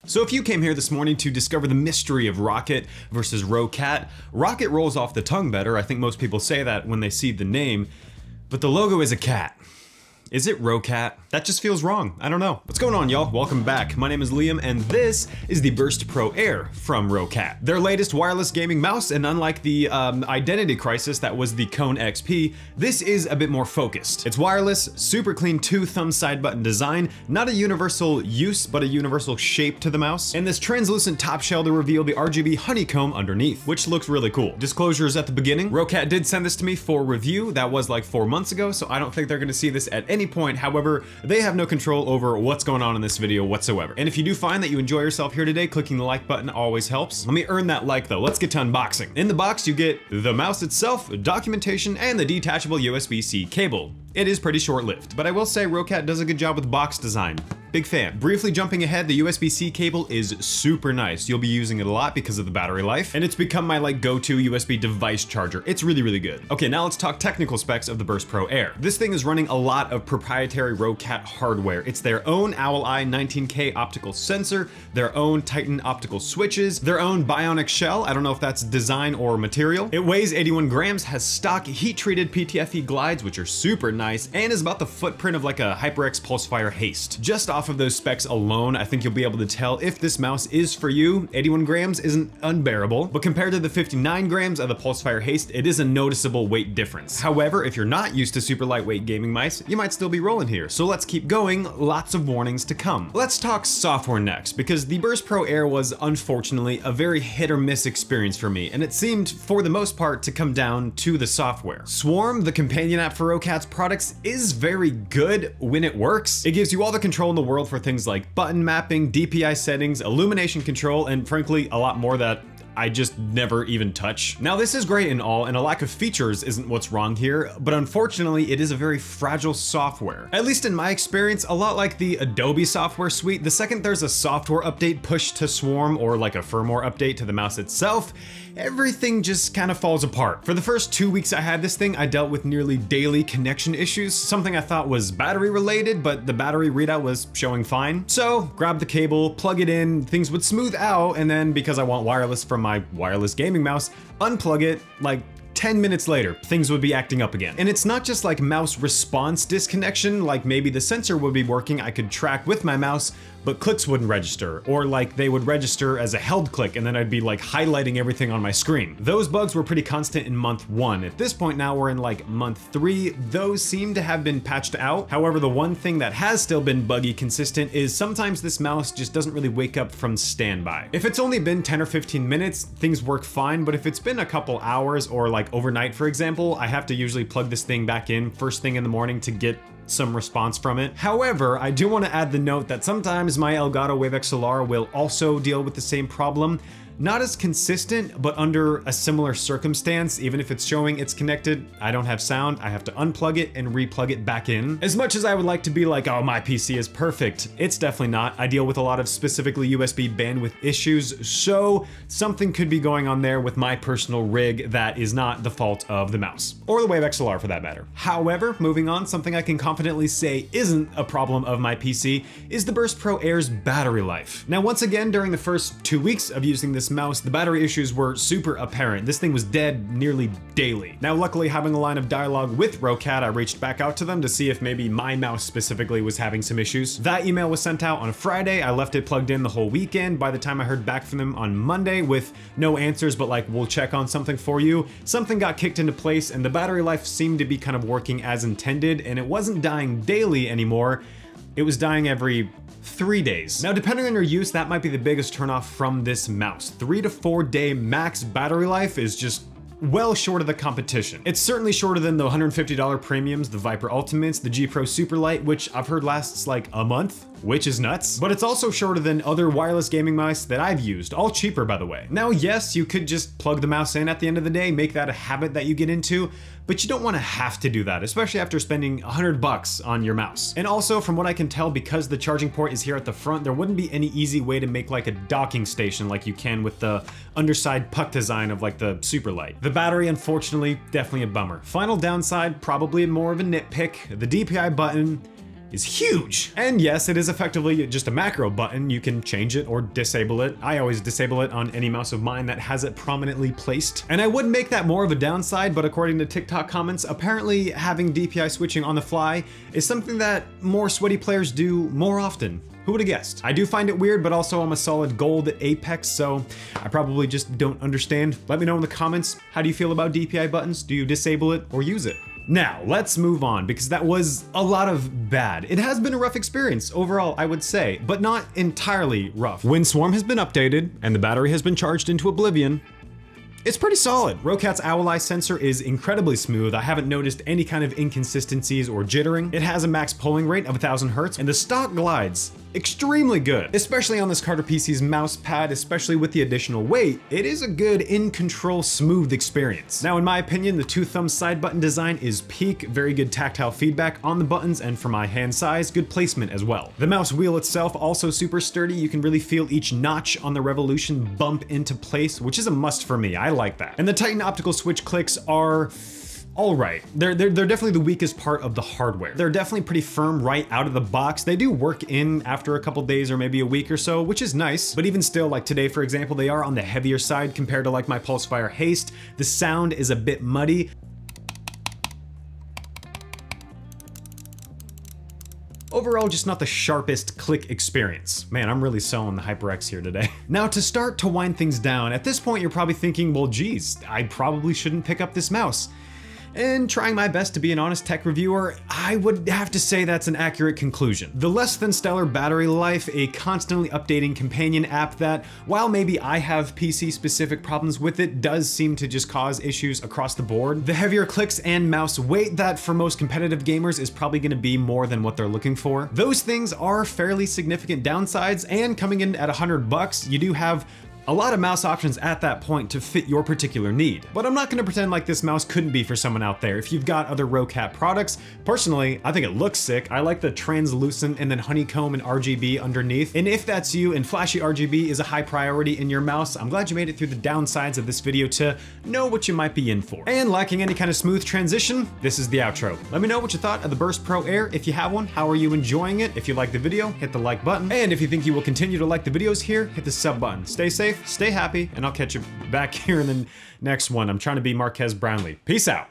So if you came here this morning to discover the mystery of ROCCAT versus ROCCAT, ROCCAT rolls off the tongue better. I think most people say that when they see the name, but the logo is a cat. Is it ROCCAT? That just feels wrong. I don't know. What's going on, y'all? Welcome back. My name is Liam, and this is the Burst Pro Air from ROCCAT. Their latest wireless gaming mouse, and unlike the identity crisis that was the Kone XP, this is a bit more focused. It's wireless, super clean 2-thumb side button design, not a universal use, but a universal shape to the mouse, and this translucent top shell to reveal the RGB honeycomb underneath, which looks really cool. Disclosures at the beginning. ROCCAT did send this to me for review. That was like 4 months ago, so I don't think they're gonna see this at any point. However, they have no control over what's going on in this video whatsoever. And if you do find that you enjoy yourself here today, clicking the like button always helps. Let me earn that like though. Let's get to unboxing. In the box, you get the mouse itself, documentation, and the detachable USB-C cable. It is pretty short-lived, but I will say ROCCAT does a good job with box design. Big fan. Briefly jumping ahead, the USB-C cable is super nice. You'll be using it a lot because of the battery life, and it's become my go-to USB device charger. It's really, really good. Okay, now let's talk technical specs of the Burst Pro Air. This thing is running a lot of proprietary ROCCAT hardware. It's their own Owl-Eye 19K optical sensor, their own Titan optical switches, their own bionic shell. I don't know if that's design or material. It weighs 81 grams, has stock heat-treated PTFE glides, which are super nice, and is about the footprint of like a HyperX Pulsefire Haste. Just off of those specs alone, I think you'll be able to tell if this mouse is for you. 81 grams isn't unbearable, but compared to the 59 grams of the Pulsefire Haste, it is a noticeable weight difference. However, if you're not used to super lightweight gaming mice, you might still be rolling here. So let's keep going, lots of warnings to come. Let's talk software next, because the Burst Pro Air was unfortunately a very hit or miss experience for me, and it seemed for the most part to come down to the software. Swarm, the companion app for ROCCAT's products, is very good when it works. It gives you all the control in the world for things like button mapping, DPI settings, illumination control, and frankly, a lot more that I just never even touch. Now this is great and all, and a lack of features isn't what's wrong here, but unfortunately it is a very fragile software. At least in my experience, a lot like the Adobe software suite, the second there's a software update pushed to Swarm or like a firmware update to the mouse itself, everything just kind of falls apart. For the first 2 weeks I had this thing, I dealt with nearly daily connection issues, something I thought was battery related, but the battery readout was showing fine. So grab the cable, plug it in, things would smooth out, and then because I want wireless from my wireless gaming mouse, unplug it like 10 minutes later, things would be acting up again. And it's not just like mouse response disconnection, like maybe the sensor would be working, I could track with my mouse, but clicks wouldn't register, or like they would register as a held click and then I'd be like highlighting everything on my screen. Those bugs were pretty constant in month 1. At this point now we're in like month 3, those seem to have been patched out. However, the one thing that has still been buggy consistent is sometimes this mouse just doesn't really wake up from standby. If it's only been 10 or 15 minutes, things work fine, but if it's been a couple hours or like overnight, for example, I have to usually plug this thing back in first thing in the morning to get some response from it. However, I do want to add the note that sometimes my Elgato Wave XLR will also deal with the same problem. Not as consistent, but under a similar circumstance. Even if it's showing it's connected, I don't have sound, I have to unplug it and replug it back in. As much as I would like to be like, oh, my PC is perfect, it's definitely not. I deal with a lot of specifically USB bandwidth issues, so something could be going on there with my personal rig that is not the fault of the mouse, or the Wave XLR for that matter. However, moving on, something I can confidently say isn't a problem of my PC is the Burst Pro Air's battery life. Now, once again, during the first 2 weeks of using this mouse, the battery issues were super apparent. This thing was dead nearly daily. Now, luckily, having a line of dialogue with ROCCAT, I reached back out to them to see if maybe my mouse specifically was having some issues. That email was sent out on a Friday. I left it plugged in the whole weekend. By the time I heard back from them on Monday with no answers, but like, we'll check on something for you, something got kicked into place and the battery life seemed to be kind of working as intended, and it wasn't dying daily anymore. It was dying every 3 days. Now, depending on your use, that might be the biggest turnoff from this mouse. 3 to 4 day max battery life is just well short of the competition. It's certainly shorter than the $150 premiums, the Viper Ultimates, the G Pro Superlight, which I've heard lasts like a month, which is nuts. But it's also shorter than other wireless gaming mice that I've used, all cheaper by the way. Now, yes, you could just plug the mouse in at the end of the day, make that a habit that you get into, but you don't want to have to do that, especially after spending $100 on your mouse. And also, from what I can tell, because the charging port is here at the front, there wouldn't be any easy way to make like a docking station like you can with the underside puck design of like the Superlight. The battery, unfortunately, definitely a bummer. Final downside, probably more of a nitpick, the DPI button is huge. And yes, it is effectively just a macro button. You can change it or disable it. I always disable it on any mouse of mine that has it prominently placed. And I would make that more of a downside, but according to TikTok comments, apparently having DPI switching on the fly is something that more sweaty players do more often. Who would have guessed? I do find it weird, but also I'm a solid gold at Apex, so I probably just don't understand. Let me know in the comments, how do you feel about DPI buttons? Do you disable it or use it? Now, let's move on, because that was a lot of bad. It has been a rough experience overall, I would say, but not entirely rough. Windswarm has been updated, and the battery has been charged into oblivion. It's pretty solid. ROCCAT's owl eye sensor is incredibly smooth. I haven't noticed any kind of inconsistencies or jittering. It has a max polling rate of 1000 Hz, and the stock glides extremely good, especially on this Carter PC's mouse pad, especially with the additional weight. It is a good in-control, smooth experience. Now, in my opinion, the 2-thumb side button design is peak, very good tactile feedback on the buttons, and for my hand size, good placement as well. The mouse wheel itself also super sturdy. You can really feel each notch on the revolution bump into place, which is a must for me. I like that. And the Titan optical switch clicks are all right. They're definitely the weakest part of the hardware. They're definitely pretty firm right out of the box. They do work in after a couple days or maybe a week or so, which is nice. But even still, like today, for example, they are on the heavier side compared to like my Pulsefire Haste. The sound is a bit muddy. Overall, just not the sharpest click experience. Man, I'm really selling the HyperX here today. Now, to start to wind things down, at this point, you're probably thinking, well, geez, I probably shouldn't pick up this mouse. And trying my best to be an honest tech reviewer, I would have to say that's an accurate conclusion. The less than stellar battery life, a constantly updating companion app that, while maybe I have PC specific problems with it, does seem to just cause issues across the board. The heavier clicks and mouse weight that for most competitive gamers is probably gonna be more than what they're looking for. Those things are fairly significant downsides, and coming in at $100, you do have a lot of mouse options at that point to fit your particular need. But I'm not gonna pretend like this mouse couldn't be for someone out there. If you've got other ROCCAT products, personally, I think it looks sick. I like the translucent and then honeycomb and RGB underneath. And if that's you and flashy RGB is a high priority in your mouse, I'm glad you made it through the downsides of this video to know what you might be in for. And lacking any kind of smooth transition, this is the outro. Let me know what you thought of the Burst Pro Air. If you have one, how are you enjoying it? If you like the video, hit the like button. And if you think you will continue to like the videos here, hit the sub button. Stay safe, stay happy, and I'll catch you back here in the next one. I'm trying to be Marquez Brownlee. Peace out.